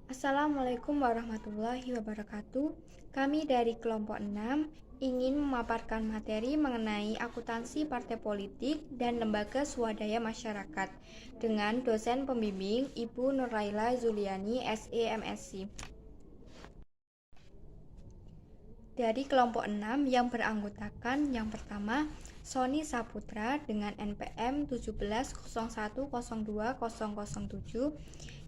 Assalamualaikum warahmatullahi wabarakatuh. Kami dari kelompok 6 ingin memaparkan materi mengenai akuntansi partai politik dan lembaga swadaya masyarakat dengan dosen pembimbing Ibu Nuraila Zuliani, SE MSc. Dari kelompok 6 yang beranggotakan yang pertama Sony Saputra dengan NPM 1701020007.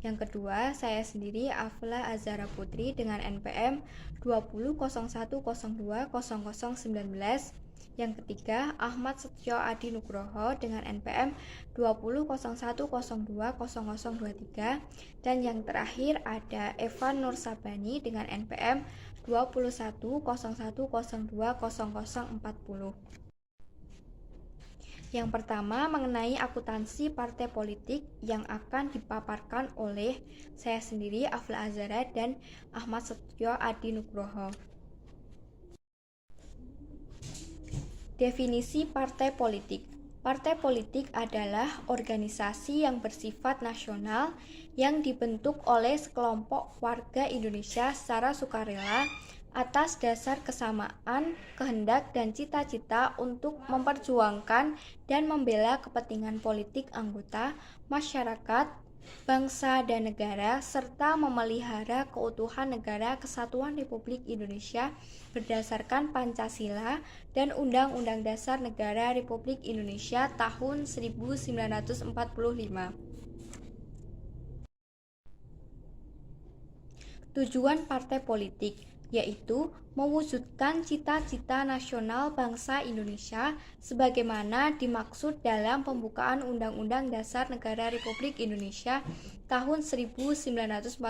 Yang kedua, saya sendiri Afla Azhara Putri dengan NPM 2001020019. Yang ketiga, Ahmad Setyo Adi Nugroho dengan NPM 2001020023. Dan yang terakhir ada Evan Nur Sabani dengan NPM 200101020040. Yang pertama mengenai akuntansi partai politik yang akan dipaparkan oleh saya sendiri Afla Azhara dan Ahmad Setyo Adi Nugroho. Definisi partai politik. Partai politik adalah organisasi yang bersifat nasional yang dibentuk oleh sekelompok warga Indonesia secara sukarela atas dasar kesamaan, kehendak, dan cita-cita untuk memperjuangkan dan membela kepentingan politik anggota, masyarakat, bangsa dan negara, serta memelihara keutuhan negara Kesatuan Republik Indonesia berdasarkan Pancasila dan Undang-Undang Dasar Negara Republik Indonesia tahun 1945. Tujuan partai politik yaitu mewujudkan cita-cita nasional bangsa Indonesia sebagaimana dimaksud dalam pembukaan Undang-Undang Dasar Negara Republik Indonesia tahun 1945,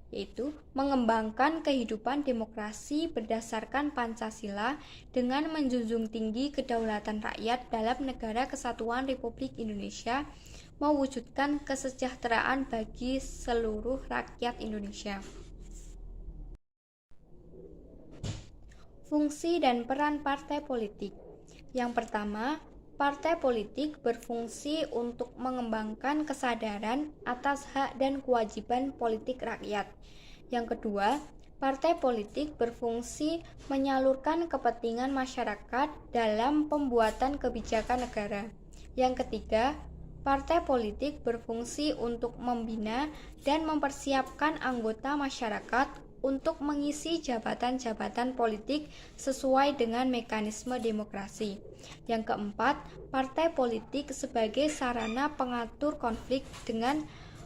yaitu mengembangkan kehidupan demokrasi berdasarkan Pancasila dengan menjunjung tinggi kedaulatan rakyat dalam Negara Kesatuan Republik Indonesia, mewujudkan kesejahteraan bagi seluruh rakyat Indonesia. Fungsi dan peran partai politik. Yang pertama, partai politik berfungsi untuk mengembangkan kesadaran atas hak dan kewajiban politik rakyat. Yang kedua, partai politik berfungsi menyalurkan kepentingan masyarakat dalam pembuatan kebijakan negara. Yang ketiga, partai politik berfungsi untuk membina dan mempersiapkan anggota masyarakat untuk mengisi jabatan-jabatan politik sesuai dengan mekanisme demokrasi. Yang keempat, partai politik sebagai sarana pengatur konflik dengan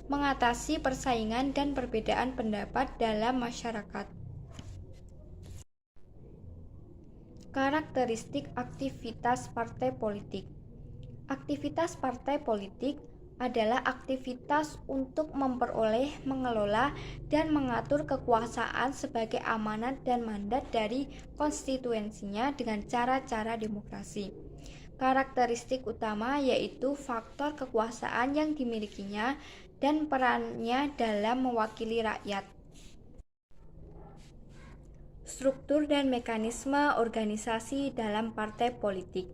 mengatasi persaingan dan perbedaan pendapat dalam masyarakat. Karakteristik aktivitas partai politik. Aktivitas partai politik adalah aktivitas untuk memperoleh, mengelola, dan mengatur kekuasaan sebagai amanat dan mandat dari konstituensinya dengan cara-cara demokrasi. Karakteristik utama yaitu faktor kekuasaan yang dimilikinya dan perannya dalam mewakili rakyat. Struktur dan mekanisme organisasi dalam partai politik.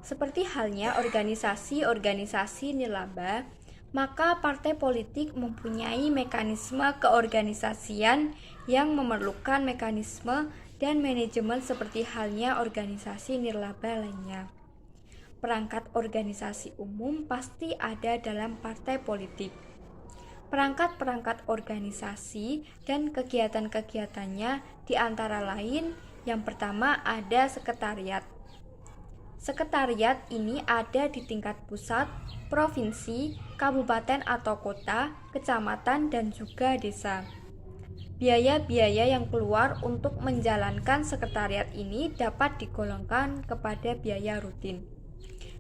Seperti halnya organisasi-organisasi nirlaba, maka partai politik mempunyai mekanisme keorganisasian yang memerlukan mekanisme dan manajemen seperti halnya organisasi nirlaba lainnya. Perangkat organisasi umum pasti ada dalam partai politik. Perangkat-perangkat organisasi dan kegiatan-kegiatannya diantara lain, yang pertama ada sekretariat. Sekretariat ini ada di tingkat pusat, provinsi, kabupaten atau kota, kecamatan, dan juga desa. Biaya-biaya yang keluar untuk menjalankan sekretariat ini dapat digolongkan kepada biaya rutin.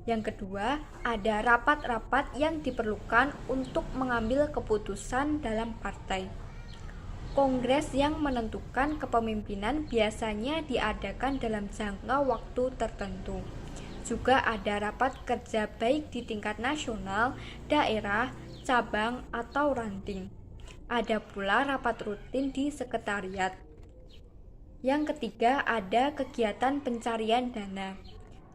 Yang kedua, ada rapat-rapat yang diperlukan untuk mengambil keputusan dalam partai. Kongres yang menentukan kepemimpinan biasanya diadakan dalam jangka waktu tertentu. Juga ada rapat kerja baik di tingkat nasional, daerah, cabang, atau ranting. Ada pula rapat rutin di sekretariat. Yang ketiga ada kegiatan pencarian dana.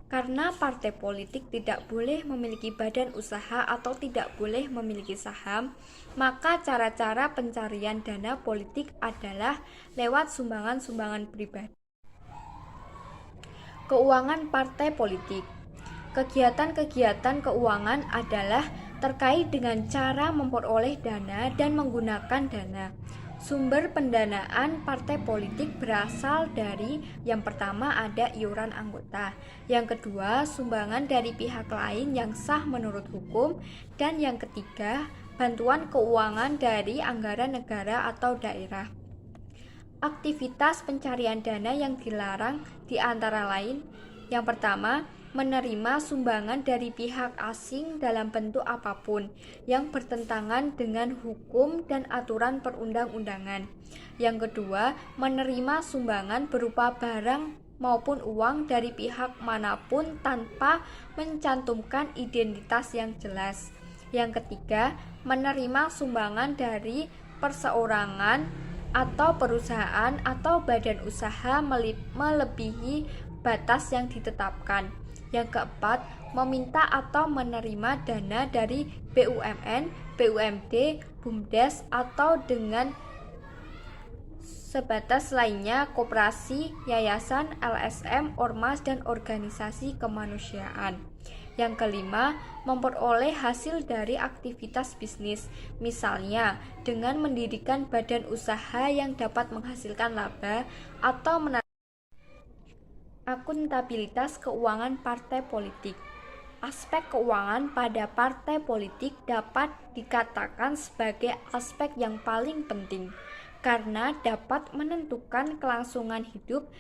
Karena partai politik tidak boleh memiliki badan usaha atau tidak boleh memiliki saham, maka cara-cara pencarian dana politik adalah lewat sumbangan-sumbangan pribadi. Keuangan partai politik. Kegiatan-kegiatan keuangan adalah terkait dengan cara memperoleh dana dan menggunakan dana. Sumber pendanaan partai politik berasal dari yang pertama ada iuran anggota, yang kedua sumbangan dari pihak lain yang sah menurut hukum, dan yang ketiga bantuan keuangan dari anggaran negara atau daerah. Aktivitas pencarian dana yang dilarang di antara lain, yang pertama, menerima sumbangan dari pihak asing dalam bentuk apapun yang bertentangan dengan hukum dan aturan perundang-undangan. Yang kedua, menerima sumbangan berupa barang maupun uang dari pihak manapun tanpa mencantumkan identitas yang jelas. Yang ketiga, menerima sumbangan dari perseorangan atau perusahaan atau badan usaha melebihi batas yang ditetapkan. Yang keempat, meminta atau menerima dana dari BUMN, BUMD, BUMDes atau dengan sebatas lainnya koperasi, yayasan, LSM, ormas, dan organisasi kemanusiaan. Yang kelima, memperoleh hasil dari aktivitas bisnis, misalnya dengan mendirikan badan usaha yang dapat menghasilkan laba atau akuntabilitas keuangan partai politik. Aspek keuangan pada partai politik dapat dikatakan sebagai aspek yang paling penting karena dapat menentukan kelangsungan hidup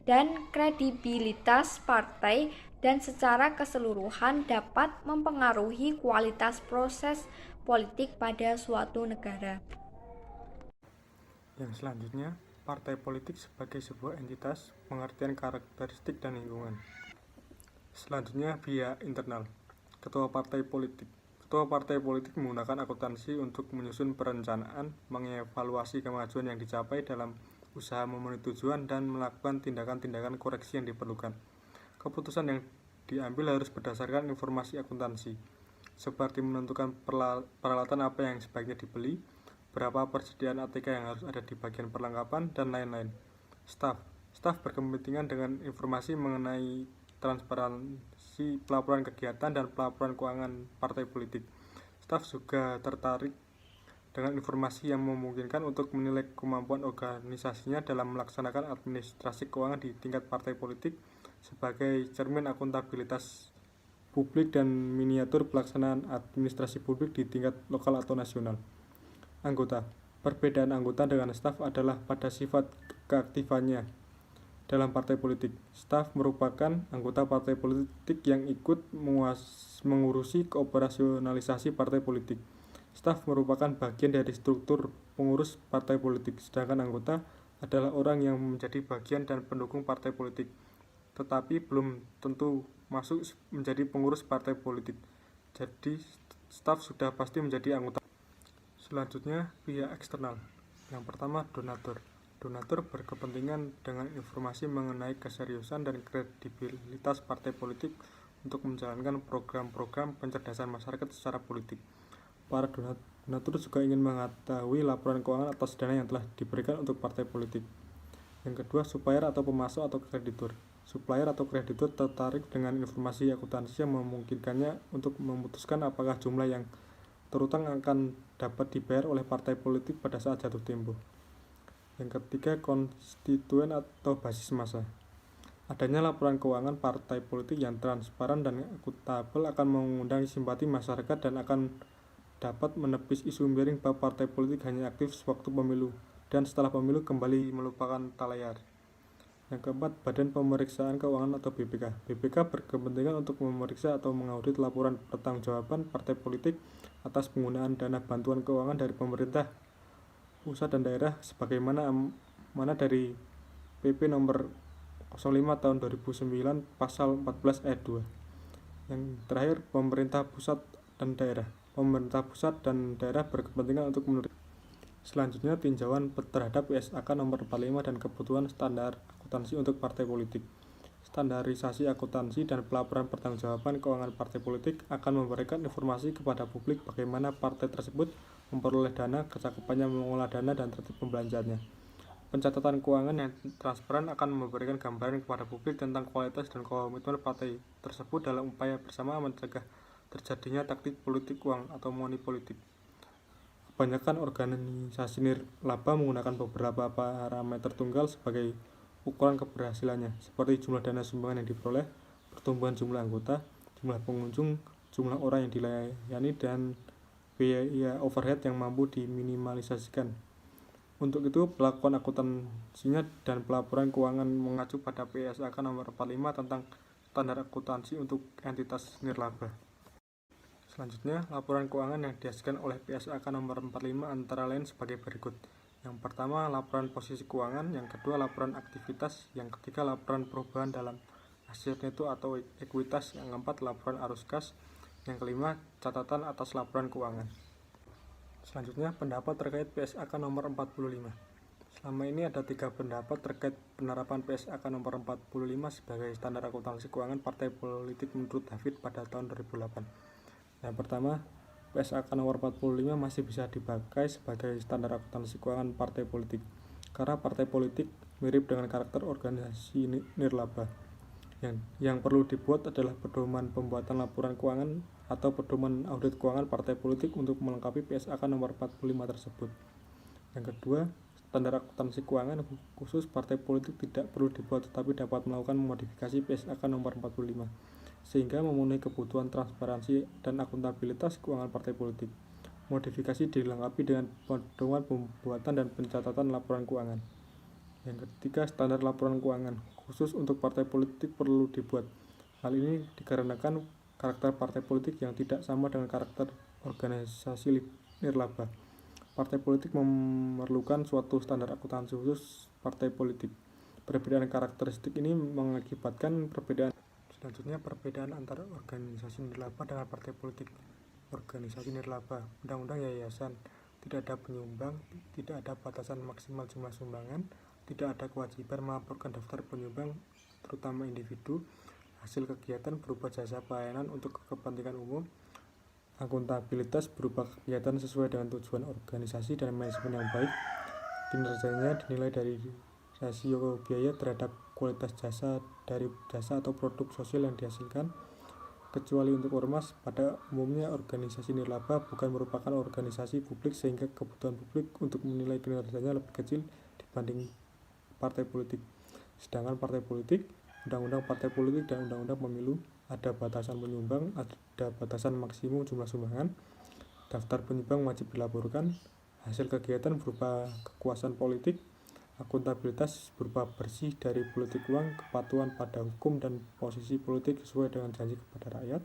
dan kredibilitas partai dan secara keseluruhan dapat mempengaruhi kualitas proses politik pada suatu negara. Yang selanjutnya, partai politik sebagai sebuah entitas, pengertian karakteristik dan lingkungan. Selanjutnya, biaya internal. Ketua partai politik. Ketua partai politik menggunakan akuntansi untuk menyusun perencanaan, mengevaluasi kemajuan yang dicapai dalam usaha memenuhi tujuan, dan melakukan tindakan-tindakan koreksi yang diperlukan. Keputusan yang diambil harus berdasarkan informasi akuntansi, seperti menentukan peralatan apa yang sebaiknya dibeli, berapa persediaan ATK yang harus ada di bagian perlengkapan, dan lain-lain. Staf berkepentingan dengan informasi mengenai transparansi pelaporan kegiatan dan pelaporan keuangan partai politik. Staf juga tertarik dengan informasi yang memungkinkan untuk menilai kemampuan organisasinya dalam melaksanakan administrasi keuangan di tingkat partai politik sebagai cermin akuntabilitas publik dan miniatur pelaksanaan administrasi publik di tingkat lokal atau nasional. Anggota. Perbedaan anggota dengan staf adalah pada sifat keaktifannya dalam partai politik. Staf merupakan anggota partai politik yang ikut mengurusi operasionalisasi partai politik. Staf merupakan bagian dari struktur pengurus partai politik, sedangkan anggota adalah orang yang menjadi bagian dan pendukung partai politik, tetapi belum tentu masuk menjadi pengurus partai politik. Jadi, staf sudah pasti menjadi anggota. Selanjutnya, pihak eksternal. Yang pertama, donatur. Donatur berkepentingan dengan informasi mengenai keseriusan dan kredibilitas partai politik untuk menjalankan program-program pencerdasan masyarakat secara politik. Para donatur juga ingin mengetahui laporan keuangan atas dana yang telah diberikan untuk partai politik. Yang kedua, supplier atau pemasok atau kreditur. Supplier atau kreditur tertarik dengan informasi akuntansi yang memungkinkannya untuk memutuskan apakah jumlah yang terutang akan dapat dibayar oleh partai politik pada saat jatuh tempo. Yang ketiga, konstituen atau basis massa. Adanya laporan keuangan partai politik yang transparan dan akuntabel akan mengundang simpati masyarakat dan akan dapat menepis isu miring bahwa partai politik hanya aktif sewaktu pemilu dan setelah pemilu kembali melupakan talayar. Yang keempat, Badan Pemeriksaan Keuangan atau BPK. BPK berkepentingan untuk memeriksa atau mengaudit laporan pertanggungjawaban partai politik atas penggunaan dana bantuan keuangan dari pemerintah pusat dan daerah sebagaimana amanat dari PP nomor 05 tahun 2009 pasal 14 ayat 2. Yang terakhir, pemerintah pusat dan daerah. Pemerintah pusat dan daerah berkepentingan untuk menerima. Selanjutnya, tinjauan terhadap ISAK nomor 45 dan kebutuhan standar akuntansi untuk partai politik. Standarisasi akuntansi dan pelaporan pertanggungjawaban keuangan partai politik akan memberikan informasi kepada publik bagaimana partai tersebut memperoleh dana, kecakupannya mengelola dana, dan tertib pembelanjaannya. Pencatatan keuangan yang transparan akan memberikan gambaran kepada publik tentang kualitas dan komitmen partai tersebut dalam upaya bersama mencegah terjadinya taktik politik uang atau money politik. Kebanyakan organisasi nirlaba menggunakan beberapa parameter tunggal sebagai ukuran keberhasilannya, seperti jumlah dana sumbangan yang diperoleh, pertumbuhan jumlah anggota, jumlah pengunjung, jumlah orang yang dilayani, dan biaya overhead yang mampu diminimalisasikan. Untuk itu, pelakuan akuntansinya dan pelaporan keuangan mengacu pada PSAK nomor 45 tentang standar akuntansi untuk entitas nirlaba. Selanjutnya, laporan keuangan yang dihasilkan oleh PSAK nomor 45 antara lain sebagai berikut. Yang pertama, laporan posisi keuangan. Yang kedua, laporan aktivitas. Yang ketiga, laporan perubahan dalam aset neto atau ekuitas. Yang keempat, laporan arus kas. Yang kelima, catatan atas laporan keuangan. Selanjutnya, pendapat terkait PSAK nomor 45. Selama ini ada 3 pendapat terkait penerapan PSAK nomor 45 sebagai standar akuntansi keuangan partai politik menurut David pada tahun 2008. Yang pertama, PSAK nomor 45 masih bisa dipakai sebagai standar akuntansi keuangan partai politik karena partai politik mirip dengan karakter organisasi nirlaba. Yang perlu dibuat adalah pedoman pembuatan laporan keuangan atau pedoman audit keuangan partai politik untuk melengkapi PSAK nomor 45 tersebut. Yang kedua, standar akuntansi keuangan khusus partai politik tidak perlu dibuat tetapi dapat melakukan modifikasi PSAK nomor 45 sehingga memenuhi kebutuhan transparansi dan akuntabilitas keuangan partai politik. Modifikasi dilengkapi dengan pedoman pembuatan dan pencatatan laporan keuangan. Yang ketiga, standar laporan keuangan khusus untuk partai politik perlu dibuat. Hal ini dikarenakan karakter partai politik yang tidak sama dengan karakter organisasi nirlaba. Partai politik memerlukan suatu standar akuntansi khusus partai politik. Perbedaan karakteristik ini mengakibatkan perbedaan. Selanjutnya, perbedaan antara organisasi nirlaba dengan partai politik. Organisasi nirlaba, undang-undang yayasan, tidak ada penyumbang, tidak ada batasan maksimal jumlah sumbangan, tidak ada kewajiban melaporkan daftar penyumbang, terutama individu, hasil kegiatan berupa jasa pelayanan untuk kepentingan umum, akuntabilitas berupa kegiatan sesuai dengan tujuan organisasi dan manajemen yang baik, kinerjanya dinilai dari rasio biaya terhadap kualitas jasa dari jasa atau produk sosial yang dihasilkan, kecuali untuk ormas. Pada umumnya organisasi nirlaba bukan merupakan organisasi publik sehingga kebutuhan publik untuk menilai kinerjanya lebih kecil dibanding partai politik. Sedangkan partai politik, undang-undang partai politik dan undang-undang pemilu ada batasan penyumbang, ada batasan maksimum jumlah sumbangan, daftar penyumbang wajib dilaporkan, hasil kegiatan berupa kekuasaan politik, akuntabilitas berupa bersih dari politik uang, kepatuhan pada hukum dan posisi politik sesuai dengan janji kepada rakyat,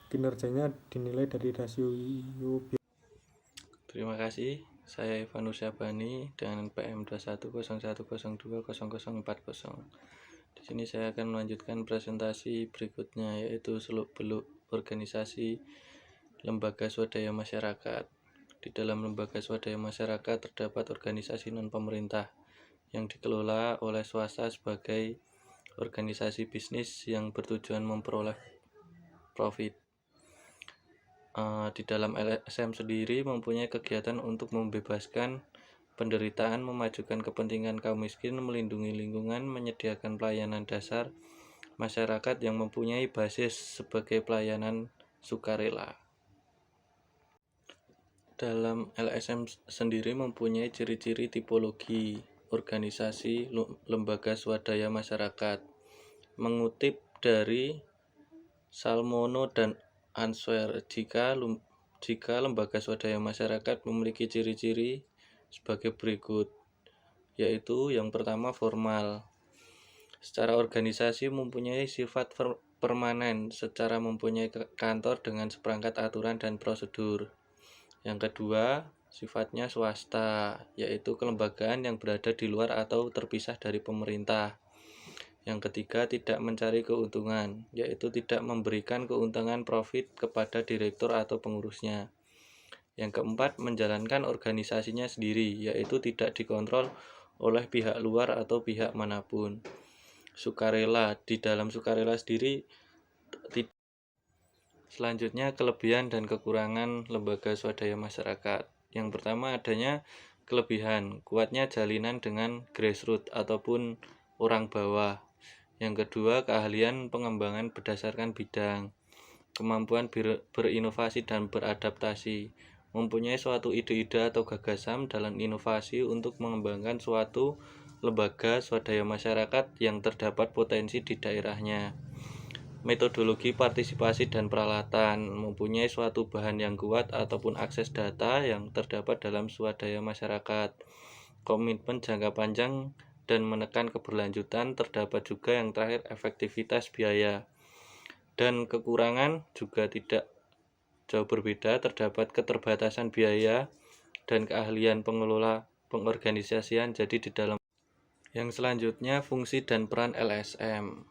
kinerjanya dinilai dari rasio biaya. Terima kasih. Saya Ivanus Syabani dengan PM 2101020040. Di sini saya akan melanjutkan presentasi berikutnya, yaitu seluk-beluk organisasi lembaga swadaya masyarakat. Di dalam lembaga swadaya masyarakat terdapat organisasi non-pemerintah yang dikelola oleh swasta sebagai organisasi bisnis yang bertujuan memperoleh profit. Di dalam LSM sendiri mempunyai kegiatan untuk membebaskan penderitaan, memajukan kepentingan kaum miskin, melindungi lingkungan, menyediakan pelayanan dasar masyarakat yang mempunyai basis sebagai pelayanan sukarela. Dalam LSM sendiri mempunyai ciri-ciri tipologi organisasi lembaga swadaya masyarakat. Mengutip dari Salmono dan Answer, jika lembaga swadaya masyarakat memiliki ciri-ciri sebagai berikut, yaitu yang pertama formal. Secara organisasi mempunyai sifat permanen, secara mempunyai kantor dengan seperangkat aturan dan prosedur. Yang kedua, sifatnya swasta, yaitu kelembagaan yang berada di luar atau terpisah dari pemerintah. Yang ketiga, tidak mencari keuntungan, yaitu tidak memberikan keuntungan profit kepada direktur atau pengurusnya. Yang keempat, menjalankan organisasinya sendiri, yaitu tidak dikontrol oleh pihak luar atau pihak manapun. sukarela. Di dalam sukarela sendiri, selanjutnya kelebihan dan kekurangan lembaga swadaya masyarakat. Yang pertama adanya kelebihan, kuatnya jalinan dengan grassroots ataupun orang bawah. Yang kedua, keahlian pengembangan berdasarkan bidang, kemampuan berinovasi dan beradaptasi, mempunyai suatu ide-ide atau gagasan dalam inovasi untuk mengembangkan suatu lembaga swadaya masyarakat yang terdapat potensi di daerahnya. Metodologi partisipasi dan peralatan, mempunyai suatu bahan yang kuat ataupun akses data yang terdapat dalam swadaya masyarakat. Komitmen jangka panjang dan menekan keberlanjutan, terdapat juga yang terakhir efektivitas biaya. Dan kekurangan juga tidak jauh berbeda, terdapat keterbatasan biaya dan keahlian pengelola pengorganisasian. Jadi di dalam yang selanjutnya fungsi dan peran LSM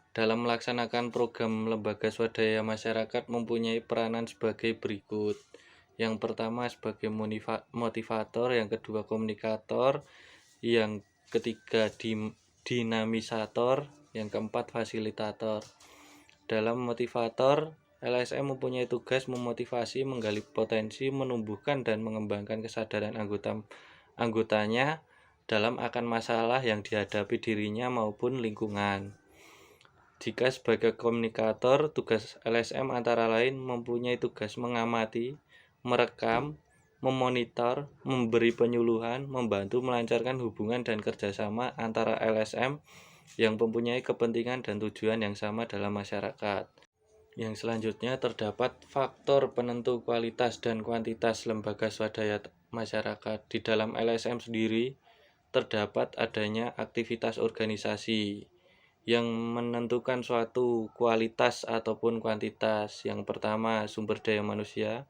dalam melaksanakan program lembaga swadaya masyarakat mempunyai peranan sebagai berikut. Yang pertama sebagai motivator, yang kedua komunikator, yang ketiga dinamisator, yang keempat fasilitator. Dalam motivator, LSM mempunyai tugas memotivasi, menggali potensi, menumbuhkan dan mengembangkan kesadaran anggotanya dalam akan masalah yang dihadapi dirinya maupun lingkungan. Jika sebagai komunikator, tugas LSM antara lain mempunyai tugas mengamati, merekam, memonitor, memberi penyuluhan, membantu melancarkan hubungan dan kerjasama antara LSM yang mempunyai kepentingan dan tujuan yang sama dalam masyarakat. Yang selanjutnya terdapat faktor penentu kualitas dan kuantitas lembaga swadaya masyarakat. Di dalam LSM sendiri terdapat adanya aktivitas organisasi yang menentukan suatu kualitas ataupun kuantitas. Yang pertama sumber daya manusia,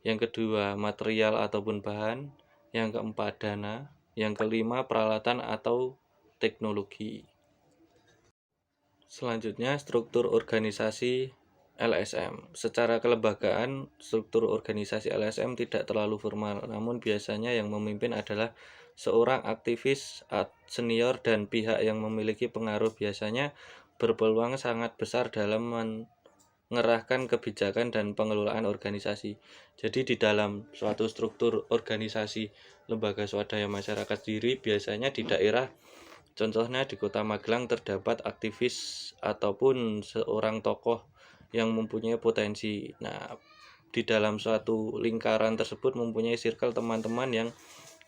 yang kedua material ataupun bahan, yang keempat dana, yang kelima peralatan atau teknologi. Selanjutnya struktur organisasi LSM. Secara kelembagaan, struktur organisasi LSM tidak terlalu formal, namun biasanya yang memimpin adalah seorang aktivis senior dan pihak yang memiliki pengaruh biasanya berpeluang sangat besar dalam mengerahkan kebijakan dan pengelolaan organisasi. Jadi di dalam suatu struktur organisasi lembaga swadaya masyarakat sendiri, biasanya di daerah, contohnya di Kota Magelang, terdapat aktivis ataupun seorang tokoh yang mempunyai potensi. Nah, di dalam suatu lingkaran tersebut mempunyai circle teman-teman yang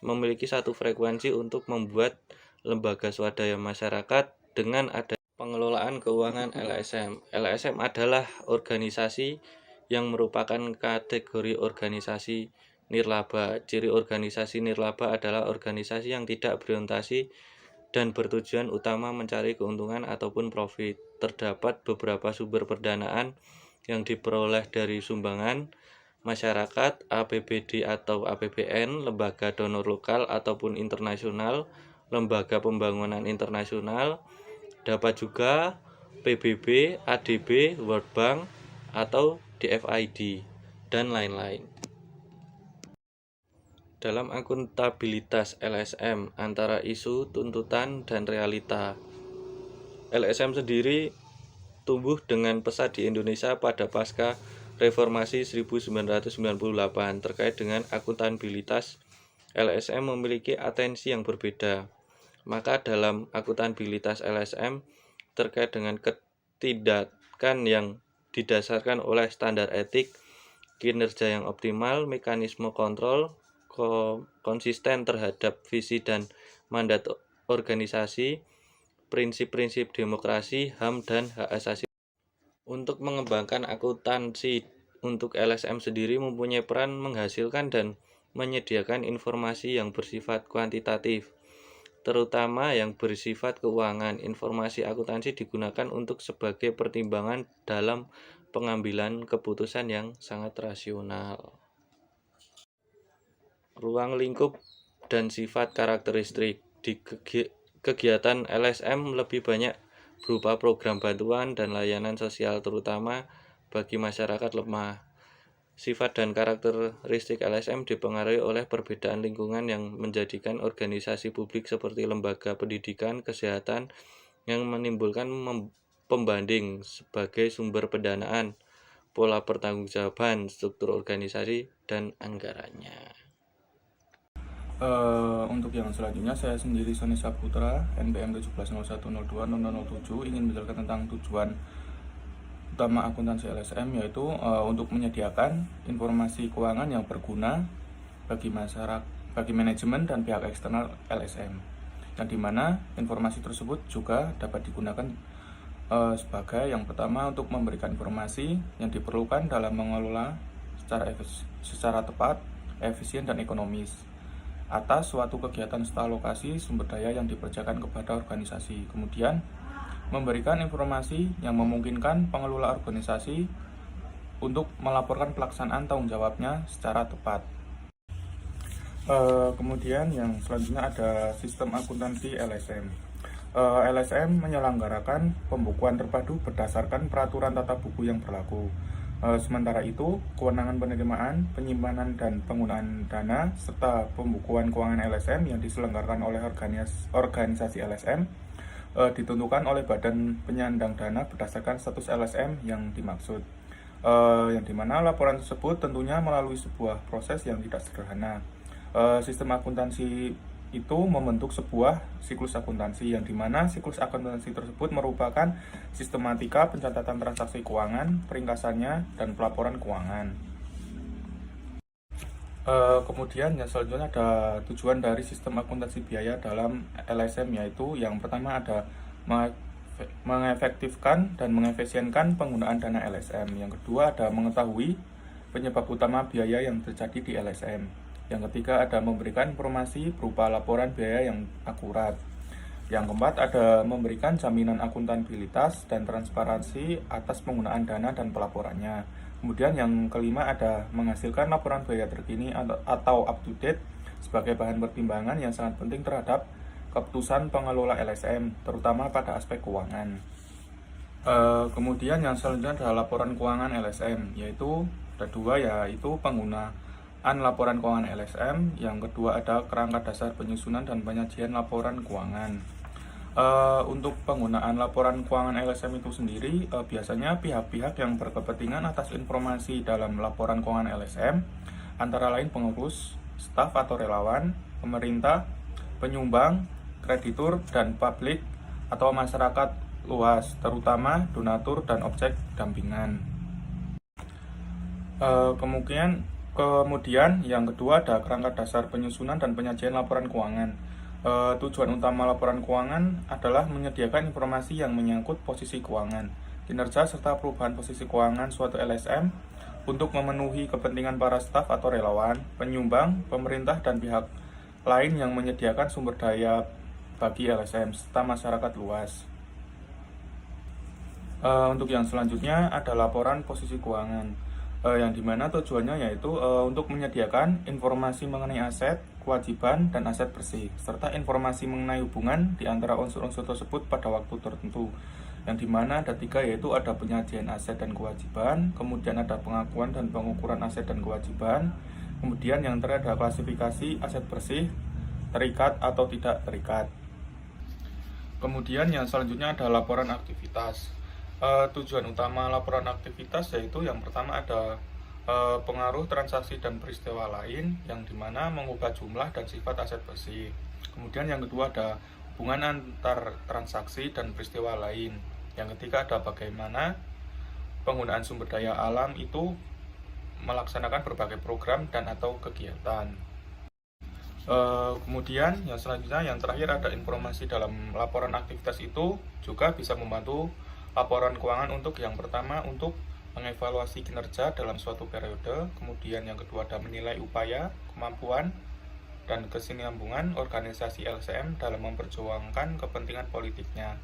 memiliki satu frekuensi untuk membuat lembaga swadaya masyarakat dengan ada pengelolaan keuangan LSM. LSM adalah organisasi yang merupakan kategori organisasi nirlaba. Ciri organisasi nirlaba adalah organisasi yang tidak berorientasi dan bertujuan utama mencari keuntungan ataupun profit. Terdapat beberapa sumber pendanaan yang diperoleh dari sumbangan masyarakat, APBD atau APBN, lembaga donor lokal ataupun internasional, lembaga pembangunan internasional, dapat juga PBB, ADB, World Bank, atau DFID, dan lain-lain. Dalam akuntabilitas LSM antara isu, tuntutan, dan realita, LSM sendiri tumbuh dengan pesat di Indonesia pada pasca Reformasi 1998. Terkait dengan akuntabilitas, LSM memiliki atensi yang berbeda. Maka dalam akuntabilitas LSM terkait dengan ketindakan yang didasarkan oleh standar etik, kinerja yang optimal, mekanisme kontrol, konsisten terhadap visi dan mandat organisasi, prinsip-prinsip demokrasi, HAM, dan hak asasi. Untuk mengembangkan akuntansi untuk LSM sendiri mempunyai peran menghasilkan dan menyediakan informasi yang bersifat kuantitatif, terutama yang bersifat keuangan. Informasi akuntansi digunakan untuk sebagai pertimbangan dalam pengambilan keputusan yang sangat rasional. Ruang lingkup dan sifat karakteristik di kegiatan LSM lebih banyak berupa program bantuan dan layanan sosial terutama bagi masyarakat lemah. Sifat dan karakteristik LSM dipengaruhi oleh perbedaan lingkungan yang menjadikan organisasi publik seperti lembaga pendidikan, kesehatan, yang menimbulkan pembanding sebagai sumber pendanaan, pola pertanggungjawaban, struktur organisasi, dan anggarannya. Untuk yang selanjutnya, saya sendiri Sony Saputra, NPM 1701020007, ingin menjelaskan tentang tujuan utama akuntansi LSM, yaitu untuk menyediakan informasi keuangan yang berguna bagi masyarakat, bagi manajemen dan pihak eksternal LSM, yang dimana informasi tersebut juga dapat digunakan sebagai yang pertama untuk memberikan informasi yang diperlukan dalam mengelola secara tepat, efisien, dan ekonomis atas suatu kegiatan serta alokasi sumber daya yang dipercayakan kepada organisasi. Kemudian, memberikan informasi yang memungkinkan pengelola organisasi untuk melaporkan pelaksanaan tanggung jawabnya secara tepat. Kemudian yang selanjutnya ada sistem akuntansi LSM. LSM menyelenggarakan pembukuan terpadu berdasarkan peraturan tata buku yang berlaku. Sementara itu, kewenangan penerimaan, penyimpanan, dan penggunaan dana, serta pembukuan keuangan LSM yang diselenggarakan oleh organisasi LSM ditentukan oleh Badan Penyandang Dana berdasarkan status LSM yang dimaksud. Yang dimana laporan tersebut tentunya melalui sebuah proses yang tidak sederhana. Sistem akuntansi itu membentuk sebuah siklus akuntansi, yang dimana siklus akuntansi tersebut merupakan sistematika pencatatan transaksi keuangan, peringkasannya, dan pelaporan keuangan. Kemudian yang selanjutnya ada tujuan dari sistem akuntansi biaya dalam LSM, yaitu yang pertama ada mengefektifkan dan mengefisienkan penggunaan dana LSM. Yang kedua ada mengetahui penyebab utama biaya yang terjadi di LSM. Yang ketiga ada memberikan informasi berupa laporan biaya yang akurat. Yang keempat ada memberikan jaminan akuntabilitas dan transparansi atas penggunaan dana dan pelaporannya. Kemudian yang kelima ada menghasilkan laporan biaya terkini atau up to date sebagai bahan pertimbangan yang sangat penting terhadap keputusan pengelola LSM, terutama pada aspek keuangan. Kemudian yang selanjutnya adalah laporan keuangan LSM, yaitu ada dua, yaitu penggunaan laporan keuangan LSM. Yang kedua ada kerangka dasar penyusunan dan penyajian laporan keuangan. Untuk penggunaan laporan keuangan LSM itu sendiri, biasanya pihak-pihak yang berkepentingan atas informasi dalam laporan keuangan LSM antara lain pengurus, staf atau relawan, pemerintah, penyumbang, kreditur, dan publik atau masyarakat luas, terutama donatur dan objek dampingan. Kemudian yang kedua ada kerangka dasar penyusunan dan penyajian laporan keuangan. Tujuan utama laporan keuangan adalah menyediakan informasi yang menyangkut posisi keuangan, kinerja, serta perubahan posisi keuangan suatu LSM untuk memenuhi kepentingan para staf atau relawan, penyumbang, pemerintah, dan pihak lain yang menyediakan sumber daya bagi LSM, serta masyarakat luas. Untuk yang selanjutnya ada laporan posisi keuangan, yang dimana tujuannya yaitu untuk menyediakan informasi mengenai aset, kewajiban, dan aset bersih, serta informasi mengenai hubungan di antara unsur-unsur tersebut pada waktu tertentu, yang dimana ada tiga, yaitu ada penyajian aset dan kewajiban, kemudian ada pengakuan dan pengukuran aset dan kewajiban, kemudian yang terakhir ada klasifikasi aset bersih, terikat atau tidak terikat. Kemudian yang selanjutnya ada laporan aktivitas. Tujuan utama laporan aktivitas yaitu yang pertama ada pengaruh transaksi dan peristiwa lain, yang dimana mengubah jumlah dan sifat aset bersih. Kemudian yang kedua ada hubungan antar transaksi dan peristiwa lain. Yang ketiga ada bagaimana penggunaan sumber daya alam itu melaksanakan berbagai program dan atau kegiatan. Kemudian yang selanjutnya yang terakhir ada informasi dalam laporan aktivitas itu juga bisa membantu laporan keuangan untuk yang pertama untuk mengevaluasi kinerja dalam suatu periode, kemudian yang kedua ada menilai upaya, kemampuan, dan kesinambungan organisasi LSM dalam memperjuangkan kepentingan politiknya.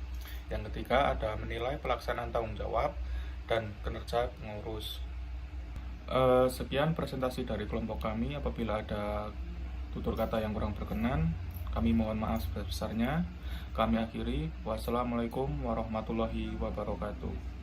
Yang ketiga ada menilai pelaksanaan tanggung jawab dan kinerja pengurus. Sekian presentasi dari kelompok kami. Apabila ada tutur kata yang kurang berkenan, kami mohon maaf sebesar-besarnya. Kami akhiri. Wassalamualaikum warahmatullahi wabarakatuh.